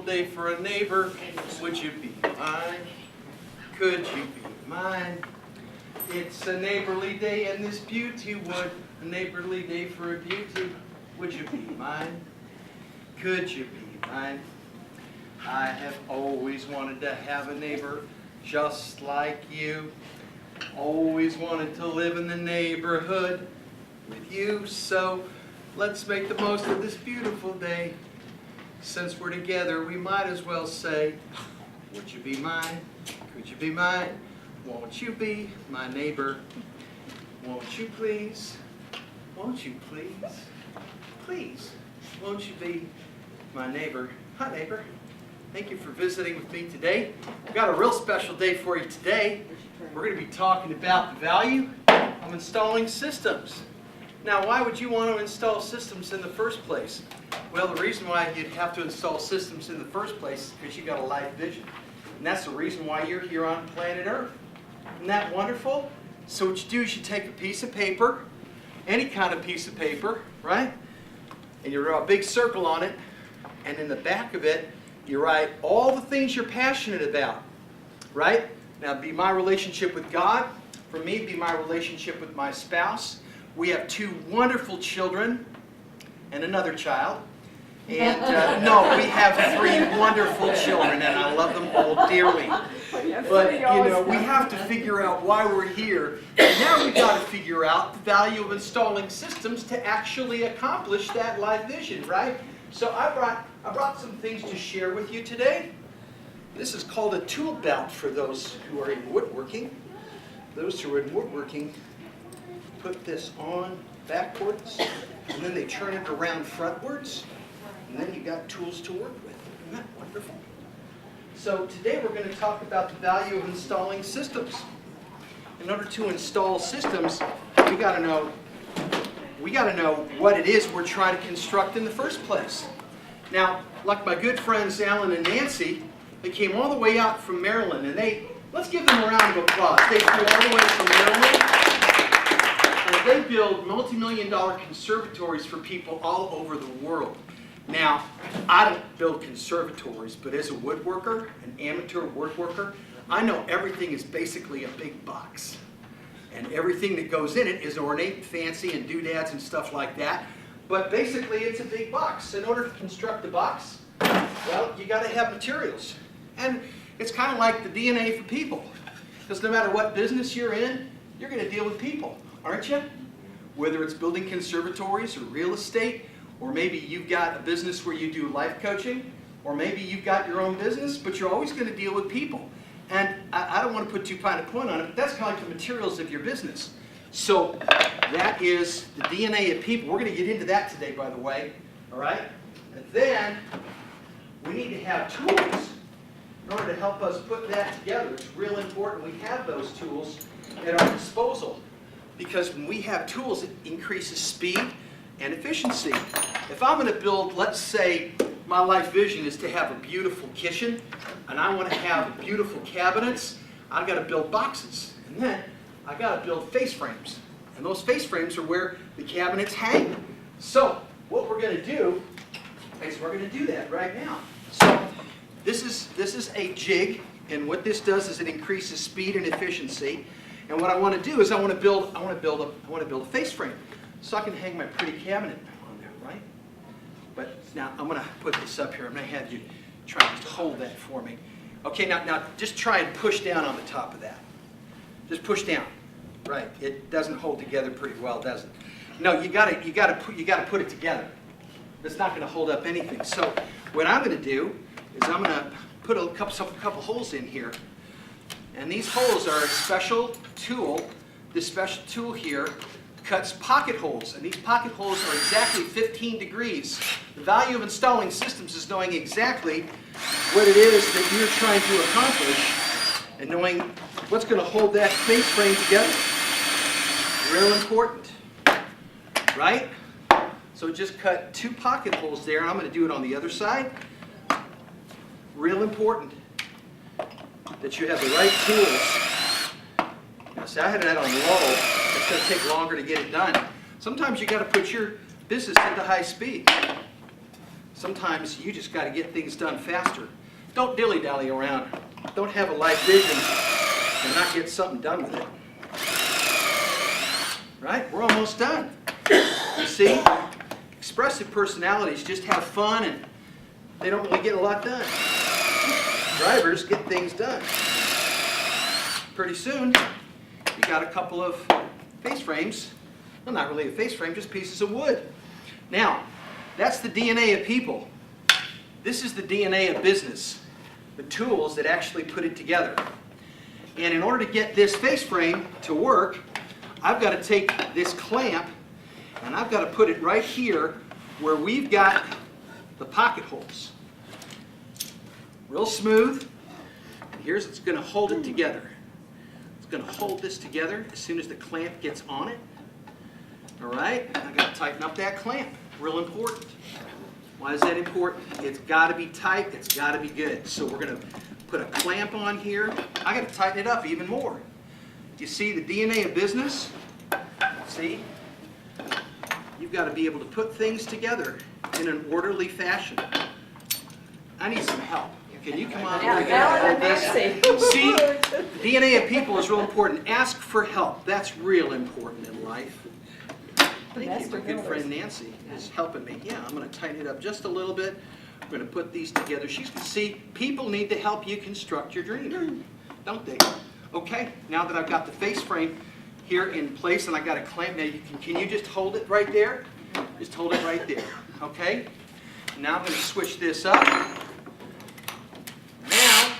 day for a neighbor. Would you be mine? Could you be mine? It's a neighborly day in this beauty wood. A neighborly day for a beauty. Would you be mine? Could you be mine? I have always wanted to have a neighbor just like you. Always wanted to live in the neighborhood with you. So let's make the most of this beautiful day. Since we're together, we might as well say, would you be mine? Could you be mine? Won't you be my neighbor? Won't you please? Won't you please? Please, won't you be my neighbor? Hi, neighbor. Thank you for visiting with me today. We've got a real special day for you today. We're going to be talking about the value of installing systems. Now, why would you want to install systems in the first place? Well, the reason why you'd have to install systems in the first place is because you've got a life vision. And that's the reason why you're here on planet Earth. Isn't that wonderful? So what you do is you take a piece of paper, any kind of piece of paper, right? And you draw a big circle on it, and in the back of it, you write all the things you're passionate about, right? Now, it'd be my relationship with God. For me, it'd be my relationship with my spouse. We have 2 wonderful children and another child. And no, we have 3 wonderful children, and I love them all dearly. But, you know, we have to figure out why we're here. And now we've got to figure out the value of installing systems to actually accomplish that life vision, right? So I brought some things to share with you today. This is called a tool belt for those who are in woodworking. Those who are in woodworking put this on backwards, and then they turn it around frontwards, and then you've got tools to work with. Isn't that wonderful? So today we're going to talk about the value of installing systems. In order to install systems, we got to know what it is we're trying to construct in the first place. Now, like my good friends Alan and Nancy, they came all the way out from Maryland, and let's give them a round of applause. They flew all the way from Maryland, and they build multi-million-dollar conservatories for people all over the world. Now, I don't build conservatories, but as a woodworker, an amateur woodworker, I know everything is basically a big box. And everything that goes in it is ornate, fancy, and doodads and stuff like that. But basically, it's a big box. In order to construct a box, well, you got to have materials. And it's kind of like the DNA for people. Because no matter what business you're in, you're going to deal with people, aren't you? Whether it's building conservatories or real estate, or maybe you've got a business where you do life coaching, or maybe you've got your own business, but you're always going to deal with people. And I don't want to put too fine a point on it, but that's kind of like the materials of your business. So that is the DNA of people. We're going to get into that today, by the way. All right? And then we need to have tools in order to help us put that together. It's real important we have those tools at our disposal. Because when we have tools, it increases speed and efficiency. If I'm going to build, let's say, my life vision is to have a beautiful kitchen, and I want to have beautiful cabinets, I've got to build boxes. And then I've got to build face frames. And those face frames are where the cabinets hang. So what we're going to do is we're going to do that right now. So this is a jig, and what this does is it increases speed and efficiency. And what I want to do is I want to build a face frame so I can hang my pretty cabinet on there, right? But now I'm going to put this up here. I'm going to have you try to hold that for me. Okay, now just try and push down on the top of that. Just push down. Right. It doesn't hold together pretty well, does it? No, you got to put it together. It's not going to hold up anything. So what I'm going to do is I'm going to put a couple holes in here. And these holes are a special tool. This special tool here cuts pocket holes, and these pocket holes are exactly 15 degrees. The value of installing systems is knowing exactly what it is that you're trying to accomplish and knowing what's going to hold that face frame together. Real important, right? So just cut 2 pocket holes there, and I'm going to do it on the other side. Real important that you have the right tools. Now, see, I had that on low. It's going to take longer to get it done. Sometimes you got to put your business into high speed. Sometimes you just got to get things done faster. Don't dilly-dally around. Don't have a life vision and not get something done with it. Right? We're almost done. You see? Expressive personalities just have fun and they don't really get a lot done. Drivers get things done. Pretty soon, you got a couple of face frames. Well, not really a face frame, just pieces of wood. Now, that's the DNA of people. This is the DNA of business. The tools that actually put it together. And in order to get this face frame to work, I've got to take this clamp and I've got to put it right here where we've got the pocket holes. Real smooth. And here's what's going to hold it together. It's going to hold this together as soon as the clamp gets on it. All right? And I've got to tighten up that clamp. Real important. Why is that important? It's got to be tight. It's got to be good. So we're going to put a clamp on here. I got to tighten it up even more. You see the DNA of business? See? You've got to be able to put things together in an orderly fashion. I need some help. Can you come on over here and hold this? See, the DNA of people is real important. Ask for help. That's real important in life. Thank you. My good friend Nancy is helping me. Yeah, I'm going to tighten it up just a little bit. I'm going to put these together. See, people need to help you construct your dream, don't they? Okay, now that I've got the face frame here in place and I've got a clamp, now can you just hold it right there? Just hold it right there, okay? Now I'm going to switch this up. Now,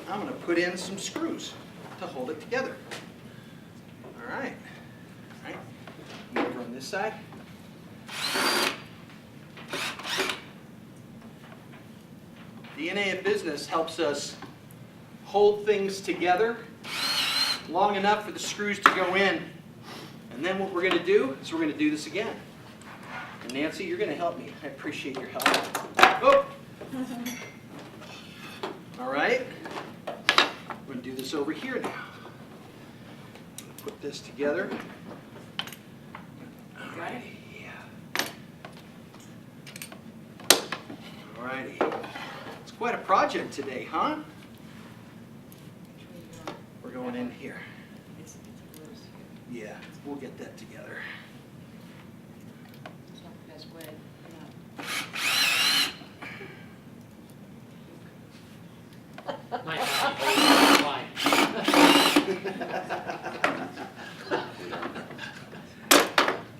I'm going to put in some screws to hold it together. All right. All right. Over on this side. DNA of business helps us hold things together long enough for the screws to go in. And then what we're going to do is we're going to do this again. And Nancy, you're going to help me. I appreciate your help. Oh! All right. We're going to do this over here now. Put this together. All right. Yeah. All righty. It's quite a project today, huh? We're going in here. Yeah, we'll get that together.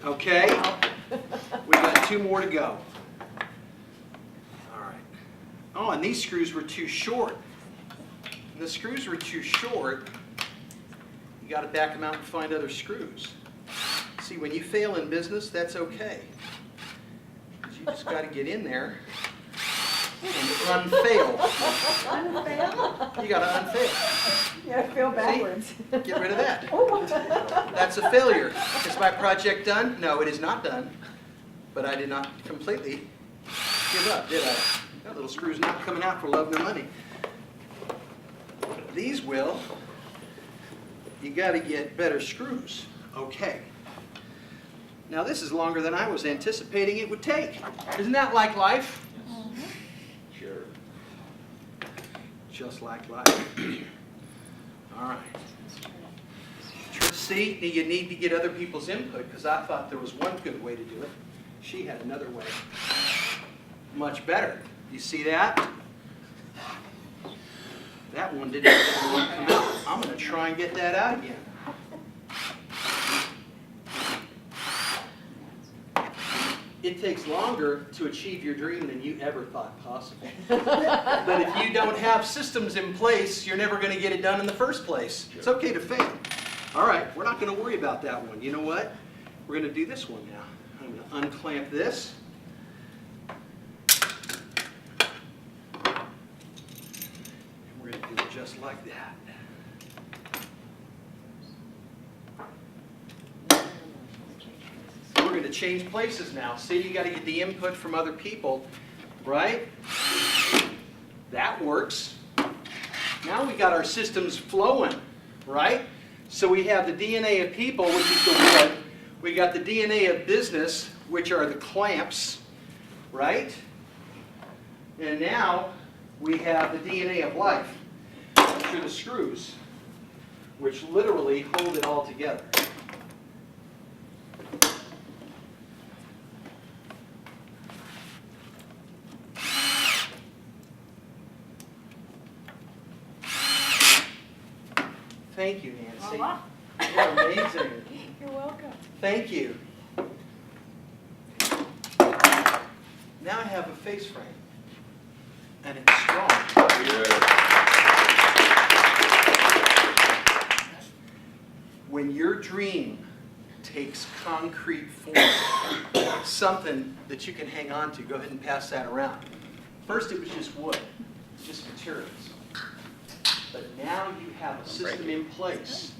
Okay, we got 2 more to go. All right. Oh, and these screws were too short. And the screws were too short. You got to back them out and find other screws. See, when you fail in business, that's okay. Because you just got to get in there and unfail. Unfail? You got to unfail. You gotta fail backwards. See? Get rid of that. That's a failure. Is my project done? No, it is not done. But I did not completely give up, did I? That little screw's not coming out for love nor money. These will. You got to get better screws. Okay. Now this is longer than I was anticipating it would take. Isn't that like life? Sure. Just like life. All right. See, you need to get other people's input because I thought there was one good way to do it. She had another way. Much better. You see that? That one didn't come out. I'm going to try and get that out again. It takes longer to achieve your dream than you ever thought possible. But if you don't have systems in place, you're never going to get it done in the first place. It's okay to fail. All right, we're not going to worry about that one. You know what? We're going to do this one now. I'm going to unclamp this. And we're going to do it just like that. We're going to change places now. See, you got to get the input from other people, right? That works. Now we got our systems flowing, right? So we have the DNA of people, which is the wood. We got the DNA of business, which are the clamps. right? And now we have the DNA of life through the screws, which literally hold it all together. Thank you, Nancy. You're amazing. You're welcome. Thank you. Now I have a face frame, and it's strong. When your dream takes concrete form, something that you can hang on to, go ahead and pass that around. First it was just wood, just materials. But now you have a system in place,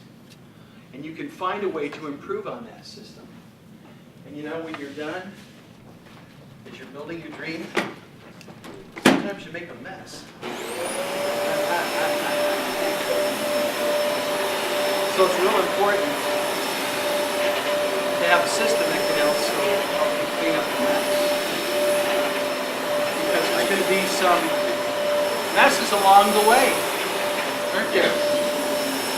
and you can find a way to improve on that system. And you know, when you're done, as you're building your dream, sometimes you make a mess. So it's real important to have a system that can also help you clean up the mess. Because there's going to be some messes along the way, aren't there?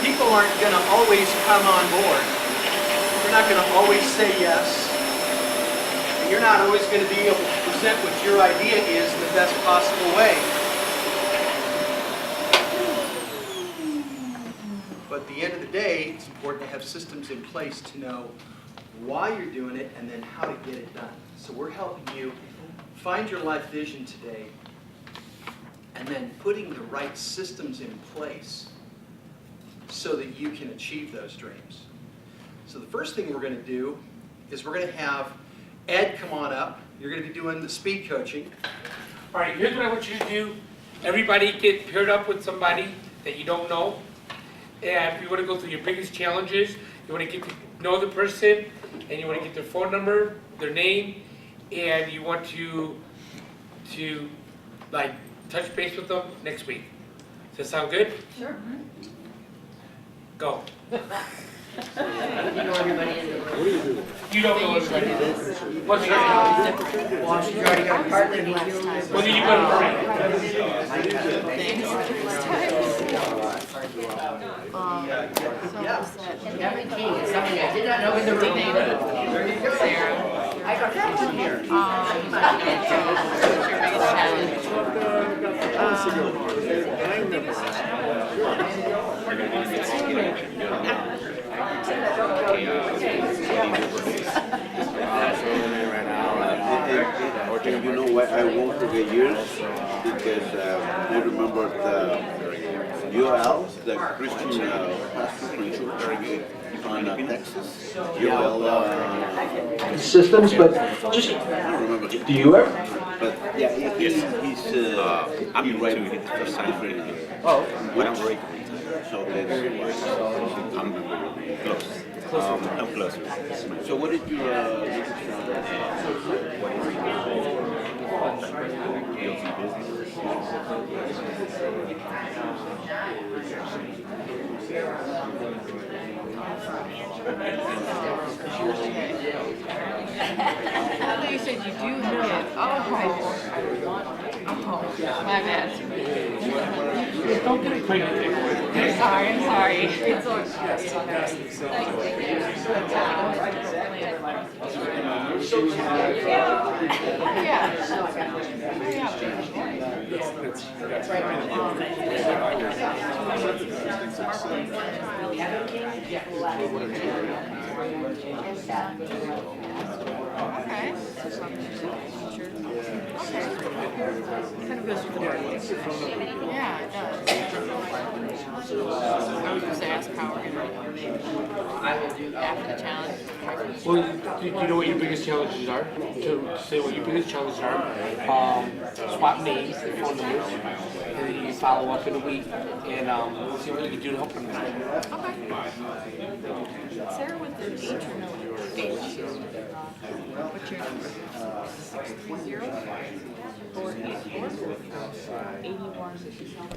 People aren't going to always come on board. You're not going to always say yes. And you're not always going to be able to present what your idea is in the best possible way. But at the end of the day, it's important to have systems in place to know why you're doing it and then how to get it done. So we're helping you find your life vision today and then putting the right systems in place so that you can achieve those dreams. So the first thing we're going to do is we're going to have Ed come on up. You're going to be doing the speed coaching. All right, here's what I want you to do. Everybody get paired up with somebody that you don't know. And you want to go through your biggest challenges. You want to get to know the person, and you want to get their phone number, their name, and you want to like touch base with them next week. Does that sound good? Sure. Go. You know everybody in the room. You don't know everybody. What's your name? You already got a partner last time. Well, then you better Kevin King is somebody I did not know in the room. There you go. I got Kevin here. You know why I won't forget yours? Because you remember the UL, the Christian pastor preacher on Texas. UL Systems, but just, I don't remember. do you ever? But yeah, he's I'm right with the first time here. Oh. When I'm right. So that's why I'm close. I'm close. So what did you I thought you said you do have kids. Oh, my bad. Don't get pregnant. I'm sorry. It's okay. Kind of goes with the market. Yeah, it does. I was just ask how we're going to after the challenge. Well, do you know what your biggest challenges are? To say what your biggest challenges are, swap names, phone numbers, and then you follow up in a week and see what you can do to help them. Okay. Sarah with the age or no age? What's your number? 630 484 8177.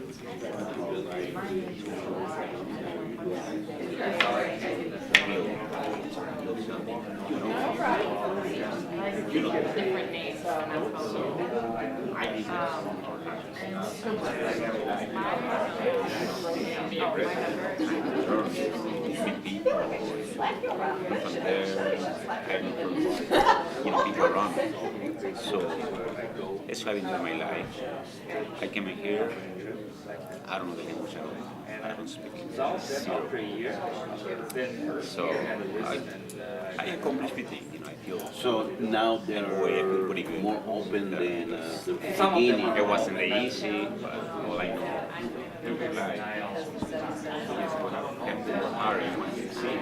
Different names when I'm people around. So that's what I've been doing my life. I came in here. I don't know the language at all. I don't speak English. Zero. So I accomplished everything. You know, I feel. So now they're pretty good. more open than the Some of them beginning. it wasn't easy, but all I know in real life kept hard when you see it.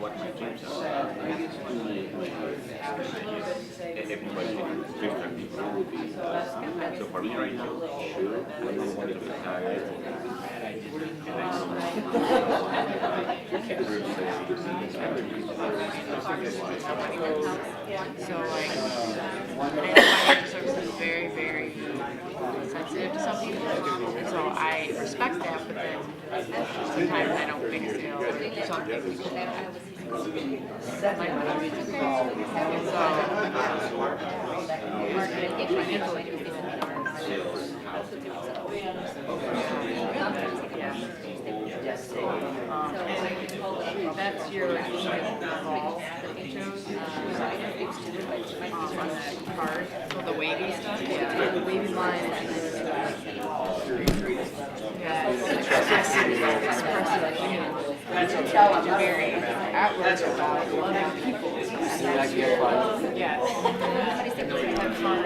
What my dreams are. Everybody different people. So for me right now, I'm a little bit tired. So like, I know financial services is very, very sensitive to some people, and so I respect that, but then sometimes I don't big sale or something. That's your ball that you chose. On that card, the wavy stuff. Yeah, the wavy line. Yeah, it's very outward about loving people. Yes. Have fun.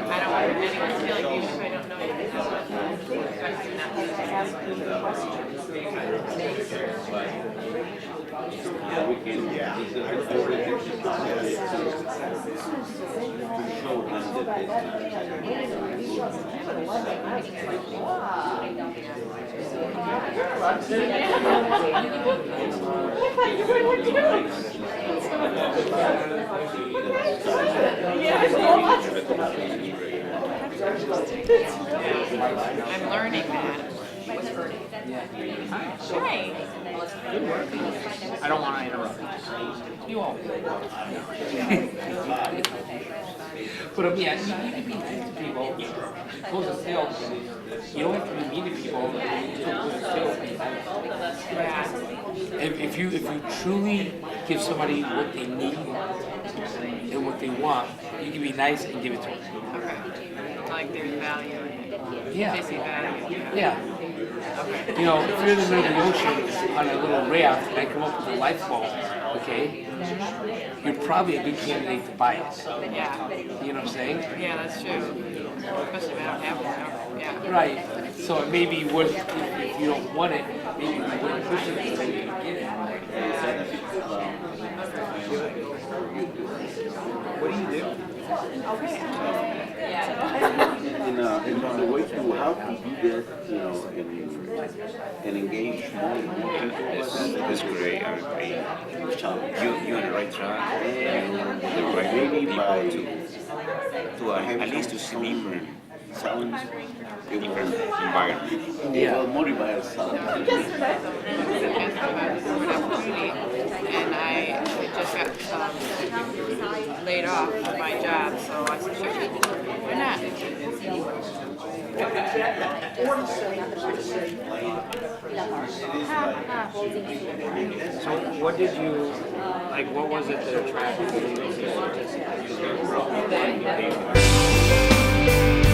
I don't want anyone to feel like you if I don't know anything about I'm learning that. Hi. I don't want to interrupt. You won't. But yeah, you need to be nice to people. Close a sale. You don't have to be mean to people to close a sale. If you truly give somebody what they need and what they want, you can be nice and give it to them. Okay. Like there's value in it. Yeah. They see value. Yeah. You know, if you're in the middle of the ocean on a little raft and I come up with a lifeboat, okay, you're probably a good candidate to buy it. Yeah. You know what I'm saying? Yeah, that's true. Especially if I don't have one. Yeah. Right. So it may be worth, if you don't want it, maybe it's worth pushing it until you can get it. What do you do? In the way to how to do that, you know, and engage more That's great. I mean, you're on the right track. The right maybe people by to at least to see different sounds, it will environment. yeah. Motivate us. And I just got laid off from my job, so I said, sure, why not? So what did you, like, what was it that attracted you?